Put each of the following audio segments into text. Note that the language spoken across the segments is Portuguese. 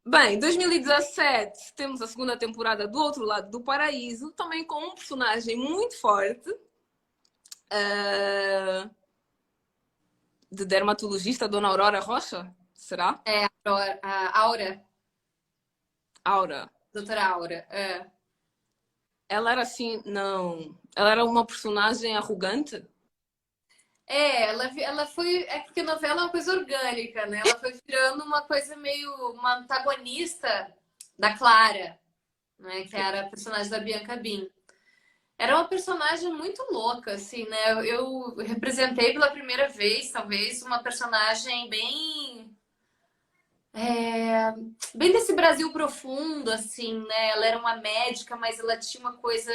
Bem, 2017 temos a segunda temporada do Outro Lado do Paraíso, também com um personagem muito forte, uh, de dermatologista, Dona Aurora Rocha, será? É, a Aura, Aura. doutora Aura. É. Ela era assim, não. Ela era uma personagem arrogante. Ela foi. É porque a novela é uma coisa orgânica, né? Ela foi virando uma coisa meio. Uma antagonista da Clara, né? Que era a personagem da Bianca Bin. Era uma personagem muito louca, assim, né? Eu representei pela primeira vez, talvez, uma personagem bem desse Brasil profundo, assim, né? Ela era uma médica, mas ela tinha uma coisa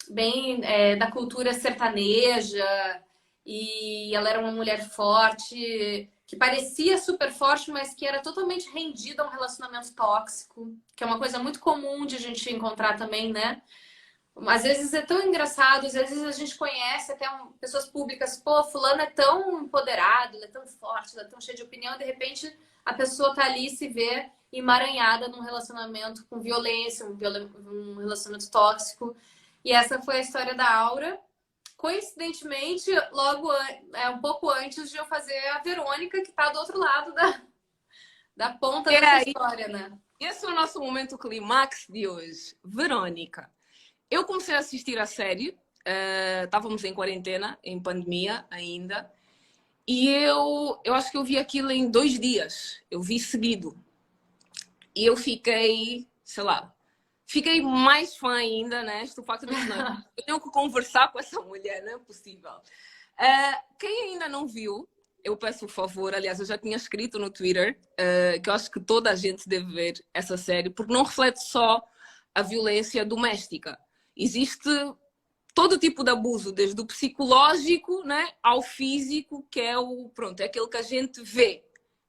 bem da cultura sertaneja e ela era uma mulher forte, que parecia super forte, mas que era totalmente rendida a um relacionamento tóxico, que é uma coisa muito comum de a gente encontrar também, né? Às vezes é tão engraçado, às vezes a gente conhece até pessoas públicas, pô, fulano é tão empoderado, ele é tão forte, ele é tão cheio de opinião, e de repente a pessoa tá ali e se vê emaranhada num relacionamento com violência, um relacionamento tóxico. E essa foi a história da Aura. Coincidentemente, um pouco antes de eu fazer a Verônica, que tá do outro lado da ponta E dessa aí, história, né? esse é o nosso momento clímax de hoje. Verônica. Eu comecei a assistir a série, estávamos em quarentena, em pandemia ainda, e eu acho que eu vi aquilo em 2 dias. Eu vi seguido. E eu fiquei, sei lá, fiquei mais fã ainda, né? Estou facto de que não. Eu tenho que conversar com essa mulher, não é possível. Quem ainda não viu, eu peço o favor, aliás, eu já tinha escrito no Twitter que eu acho que toda a gente deve ver essa série, porque não reflete só a violência doméstica. Existe todo tipo de abuso, desde o psicológico, né, ao físico, que é pronto, é aquele que a gente vê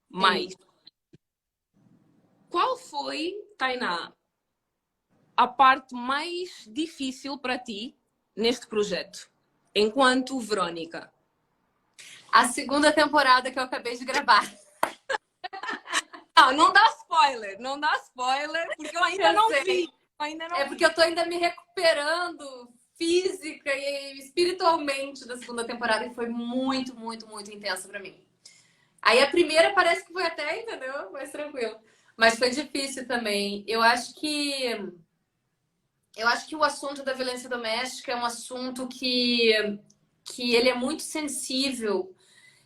mais. Sim. Qual foi, Tainá, a parte mais difícil para ti neste projeto, enquanto Verônica? A segunda temporada que eu acabei de gravar. Não, não dá spoiler, não dá spoiler, porque eu ainda Eu não vi. sei. Eu ainda É não porque vi. eu tô ainda me recuperando física e espiritualmente da segunda temporada, que foi muito, muito, muito intensa pra mim. Aí a primeira parece que foi até, entendeu? Mais tranquilo. Mas foi difícil também. Eu acho que o assunto da violência doméstica é um assunto que ele é muito sensível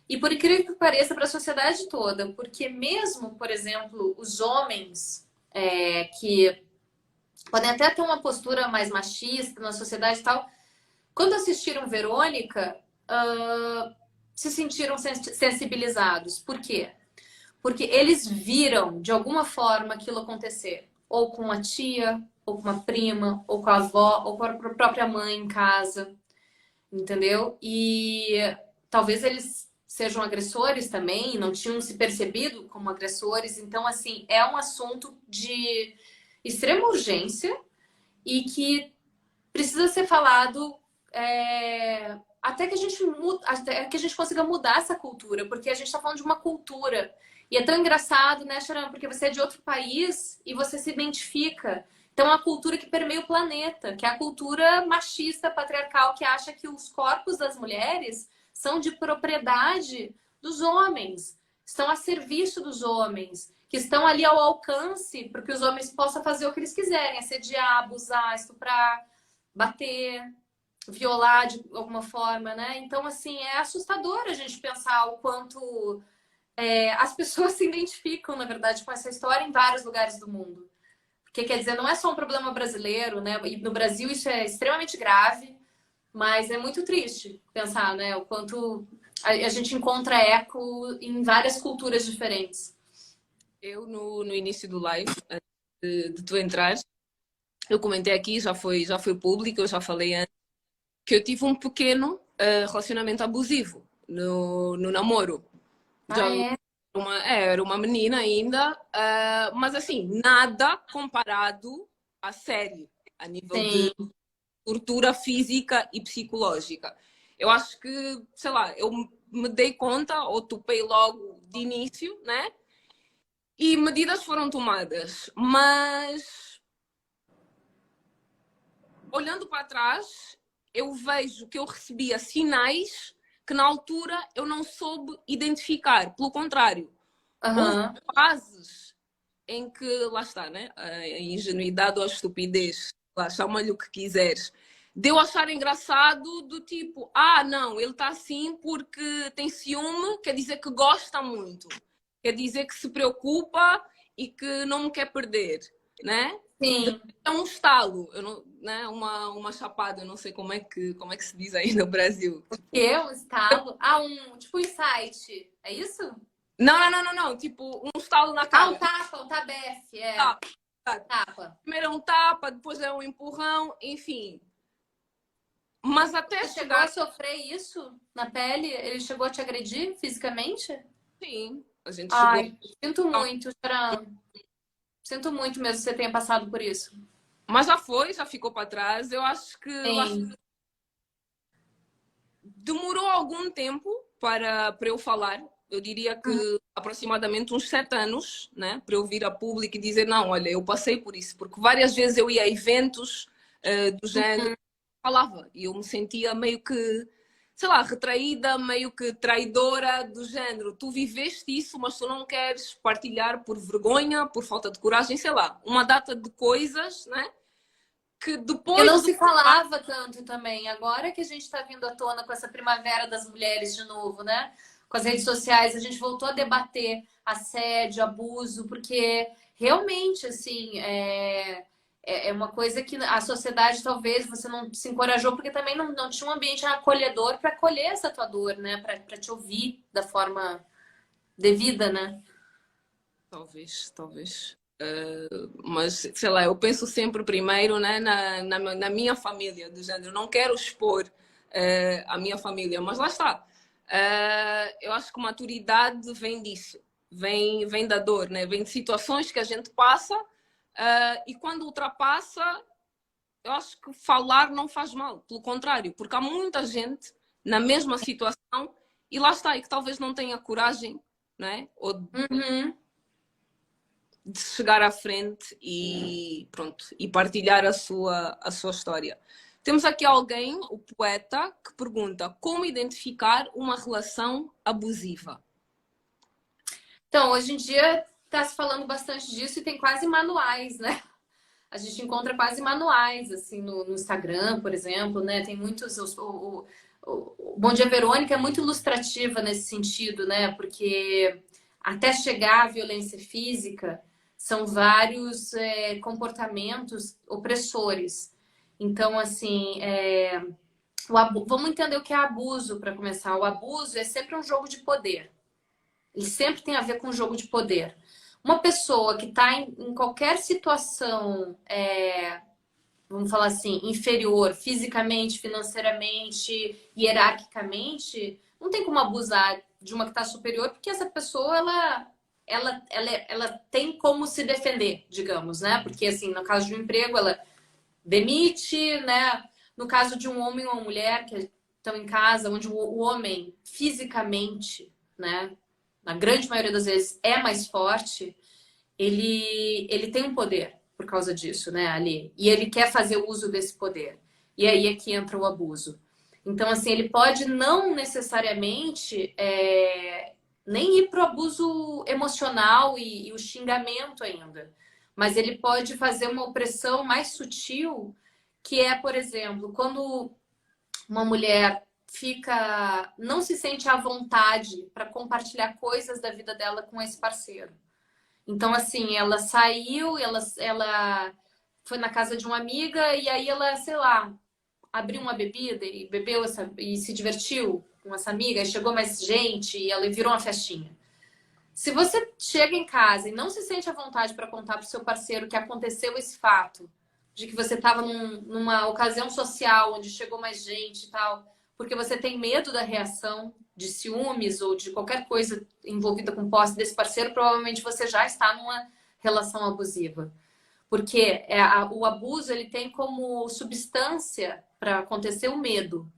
e por incrível que pareça para a sociedade toda, porque mesmo, por exemplo, os homens que podem até ter uma postura mais machista na sociedade e tal, quando assistiram Verônica, se sentiram sensibilizados. Por quê? Porque eles viram, de alguma forma, aquilo acontecer. Ou com a tia, ou com uma prima, ou com a avó, ou com a própria mãe em casa. Entendeu? E talvez eles sejam agressores também, não tinham se percebido como agressores. Então, assim, é um assunto de extrema urgência e que precisa ser falado até que a gente até que a gente consiga mudar essa cultura, porque a gente está falando de uma cultura. E é tão engraçado, né, Sharon? Porque você é de outro país e você se identifica. Então, é uma cultura que permeia o planeta, que é a cultura machista, patriarcal, que acha que os corpos das mulheres são de propriedade dos homens, estão a serviço dos homens, que estão ali ao alcance para que os homens possam fazer o que eles quiserem, assediar, abusar, estuprar, bater, violar de alguma forma, né? Então, assim, é assustador a gente pensar o quanto as pessoas se identificam, na verdade, com essa história em vários lugares do mundo. Porque, quer dizer, não é só um problema brasileiro, né? E no Brasil isso é extremamente grave, mas é muito triste pensar, né? O quanto a gente encontra eco em várias culturas diferentes. Eu, no início do live, antes de tu entrares, eu comentei aqui, já foi público, eu já falei antes, que eu tive um pequeno relacionamento abusivo no namoro. Ah, Já é? era uma menina ainda, mas assim, nada comparado à série, a nível de Sim. tortura física e psicológica. Eu acho que, sei lá, eu me dei conta ou topei logo de início, né? E medidas foram tomadas, mas olhando para trás, eu vejo que eu recebia sinais que na altura eu não soube identificar. Pelo contrário, houve Aham. fases em que, lá está, né? A ingenuidade ou a estupidez, lá, chama-lhe o que quiseres, de eu achar engraçado do tipo, ah, não, ele está assim porque tem ciúme, quer dizer que gosta muito, quer dizer que se preocupa e que não me quer perder, né? Sim. É um estalo, eu não, né? Uma chapada, eu não sei como é que se diz aí no Brasil. Que é um estalo? Ah, tipo um insight. É isso? Não, não, não, não, não, tipo um estalo na Ah, cara. um tabefe, é. Tá, tá. Tapa. Primeiro é um tapa, depois é um empurrão, enfim. Mas até Você chegou a chegar, sofrer isso na pele? Ele chegou a te agredir fisicamente? sim, a gente chegou. Ai, sinto muito, Sharon. Sinto muito mesmo que você tenha passado por isso. Mas já foi, já ficou para trás. Eu acho que lá Sim. demorou algum tempo para eu falar. Eu diria que aproximadamente uns 7 anos, né? Para eu vir a público e dizer, não, olha, eu passei por isso. Porque várias vezes eu ia a eventos do género, falava, e eu me sentia meio que, sei lá, retraída, meio que traidora do género. Tu viveste isso, mas tu não queres partilhar por vergonha, por falta de coragem, sei lá, uma data de coisas, né? Que E não depois do. se falava tanto também. Agora que a gente está vindo à tona com essa primavera das mulheres de novo, né? Com as redes sociais, a gente voltou a debater assédio, abuso, porque realmente, assim, é uma coisa que a sociedade talvez você não se encorajou, porque também não tinha um ambiente acolhedor para acolher essa tua dor, né? Para te ouvir da forma devida, né? Talvez, talvez. Mas, sei lá, eu penso sempre primeiro, né, na minha família, do género. Não quero expor a minha família, mas lá está. Eu acho que maturidade vem disso, vem da dor, né? Vem de situações que a gente passa e quando ultrapassa, eu acho que falar não faz mal, pelo contrário, porque há muita gente na mesma situação e lá está, e que talvez não tenha coragem, né? Ou Uhum. de chegar à frente e pronto, e partilhar a sua história. Temos aqui alguém, o poeta, que pergunta como identificar uma relação abusiva. Então, hoje em dia está se falando bastante disso e tem quase manuais, né? A gente encontra quase manuais, assim, no Instagram, por exemplo, né? Tem muitos. O Bom Dia Verônica é muito ilustrativa nesse sentido, né? Porque até chegar à violência física, são vários comportamentos opressores. Então, assim, vamos entender o que é abuso para começar. O abuso é sempre um jogo de poder. Ele sempre tem a ver com jogo de poder. Uma pessoa que está em qualquer situação, vamos falar assim, inferior, fisicamente, financeiramente, hierarquicamente, não tem como abusar de uma que está superior, porque essa pessoa, ela tem como se defender, digamos, né? Porque, assim, no caso de um emprego, ela demite, né? No caso de um homem ou uma mulher que estão em casa, onde o homem fisicamente, né? Na grande maioria das vezes é mais forte, ele tem um poder por causa disso, né, ali. E ele quer fazer uso desse poder. E aí é que entra o abuso. Então, assim, ele pode não necessariamente nem ir para o abuso emocional e o xingamento ainda. Mas ele pode fazer uma opressão mais sutil, que é, por exemplo, quando uma mulher não se sente à vontade para compartilhar coisas da vida dela com esse parceiro. Então, assim, ela saiu, ela foi na casa de uma amiga e aí ela, sei lá, abriu uma bebida e bebeu e se divertiu com essa amiga, e chegou mais gente e ela virou uma festinha. Se você chega em casa e não se sente à vontade para contar para o seu parceiro que aconteceu esse fato, de que você estava numa ocasião social onde chegou mais gente e tal, porque você tem medo da reação de ciúmes ou de qualquer coisa envolvida com posse desse parceiro, provavelmente você já está numa relação abusiva. Porque o abuso ele tem como substância para acontecer o medo,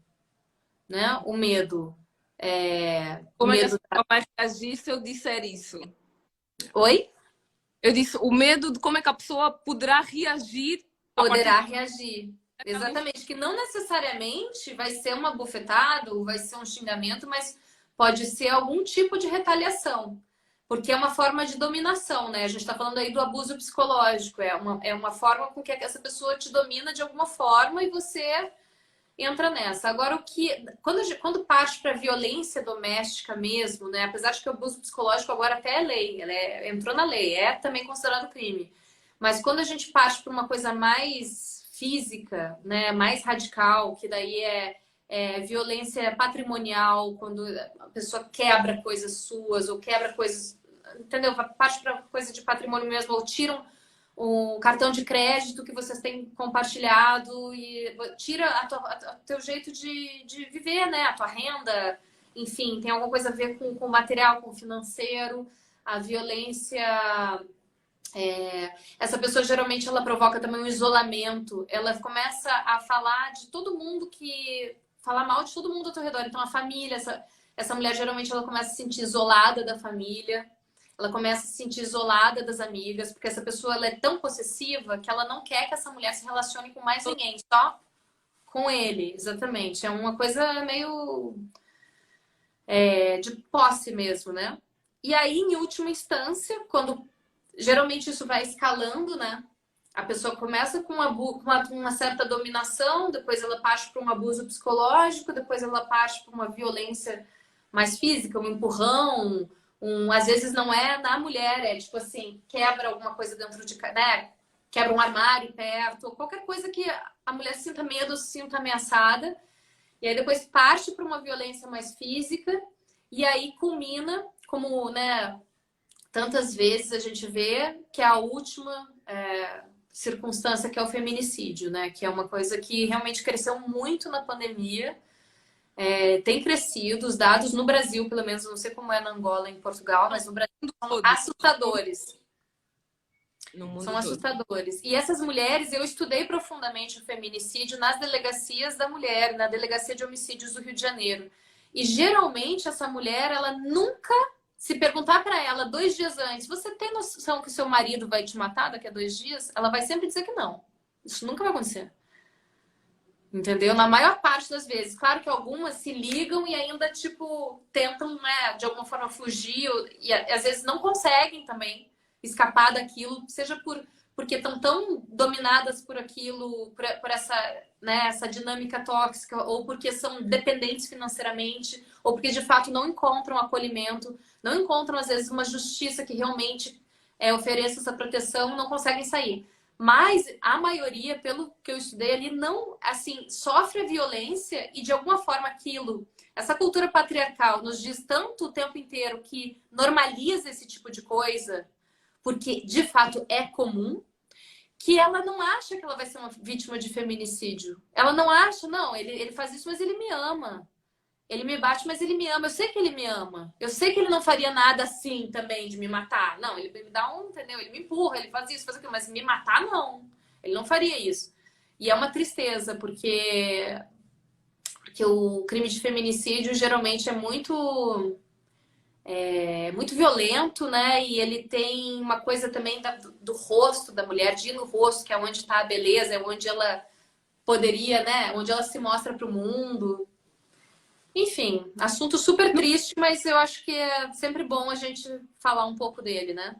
né? O medo. O Como é que medo. essa pessoa vai reagir se eu disser isso? Oi? Eu disse o medo de como é que a pessoa poderá reagir a Poderá partir reagir. daquela Exatamente, que não necessariamente vai ser uma bufetada ou vai ser um xingamento, mas pode ser algum tipo de retaliação. Porque é uma forma de dominação, né? A gente está falando aí do abuso psicológico. É uma forma com que essa pessoa te domina de alguma forma e você entra nessa. Agora, quando parte para violência doméstica mesmo, né? Apesar de que o abuso psicológico agora até é lei, entrou na lei, é também considerado crime. Mas quando a gente parte para uma coisa mais física, né? Mais radical, que daí é violência patrimonial, quando a pessoa quebra coisas suas ou quebra coisas, entendeu? Parte para coisa de patrimônio mesmo, ou tiram o cartão de crédito que vocês têm compartilhado e tira o teu jeito de viver, né? A tua renda, enfim, tem alguma coisa a ver com material, com financeiro, a violência. Essa pessoa geralmente ela provoca também um isolamento, ela começa a falar de todo mundo falar mal de todo mundo ao teu redor. Então a família, essa mulher geralmente ela começa a se sentir isolada da família. Ela começa a se sentir isolada das amigas, porque essa pessoa ela é tão possessiva que ela não quer que essa mulher se relacione com mais ninguém, só com ele, exatamente. É uma coisa meio de posse mesmo, né? E aí, em última instância, quando geralmente isso vai escalando, né? A pessoa começa com uma certa dominação, depois ela parte para um abuso psicológico, depois ela parte para uma violência mais física, um empurrão, às vezes não é na mulher, é tipo assim, quebra alguma coisa dentro de, né? Quebra um armário perto, ou qualquer coisa que a mulher sinta medo, se sinta ameaçada. E aí depois parte para uma violência mais física, e aí culmina, como, né, tantas vezes a gente vê, que é a última circunstância, que é o feminicídio, né? Que é uma coisa que realmente cresceu muito na pandemia. Tem crescido, os dados no Brasil, pelo menos, não sei como é na Angola, em Portugal, mas no Brasil são assustadores. no mundo São todo. assustadores. E essas mulheres, eu estudei profundamente o feminicídio nas delegacias da mulher, na Delegacia de Homicídios do Rio de Janeiro. E geralmente essa mulher, ela nunca, se perguntar para ela 2 dias antes, você tem noção que seu marido vai te matar daqui a 2 dias? Ela vai sempre dizer que não. Isso nunca vai acontecer. Entendeu? Na maior parte das vezes. Claro que algumas se ligam e ainda, tipo, tentam, né, de alguma forma fugir e às vezes não conseguem também escapar daquilo, seja porque estão tão dominadas por aquilo, por essa, né, essa dinâmica tóxica, ou porque são dependentes financeiramente, ou porque de fato não encontram acolhimento, não encontram às vezes uma justiça que realmente ofereça essa proteção, não conseguem sair. Mas a maioria, pelo que eu estudei ali, não, assim, sofre a violência e de alguma forma essa cultura patriarcal nos diz tanto o tempo inteiro que normaliza esse tipo de coisa, porque de fato é comum, que ela não acha que ela vai ser uma vítima de feminicídio. Ela não acha, não, ele faz isso, mas ele me ama. Ele me bate, mas ele me ama. Eu sei que ele me ama. Eu sei que ele não faria nada assim também de me matar. Não, ele me dá entendeu? Ele me empurra, ele faz isso, faz aquilo, mas me matar, não. Ele não faria isso. E é uma tristeza, porque o crime de feminicídio geralmente é muito violento, né? E ele tem uma coisa também do rosto da mulher, de ir no rosto, que é onde está a beleza, é onde ela poderia, né? Onde ela se mostra para o mundo. Enfim, assunto super triste, mas eu acho que é sempre bom a gente falar um pouco dele, né?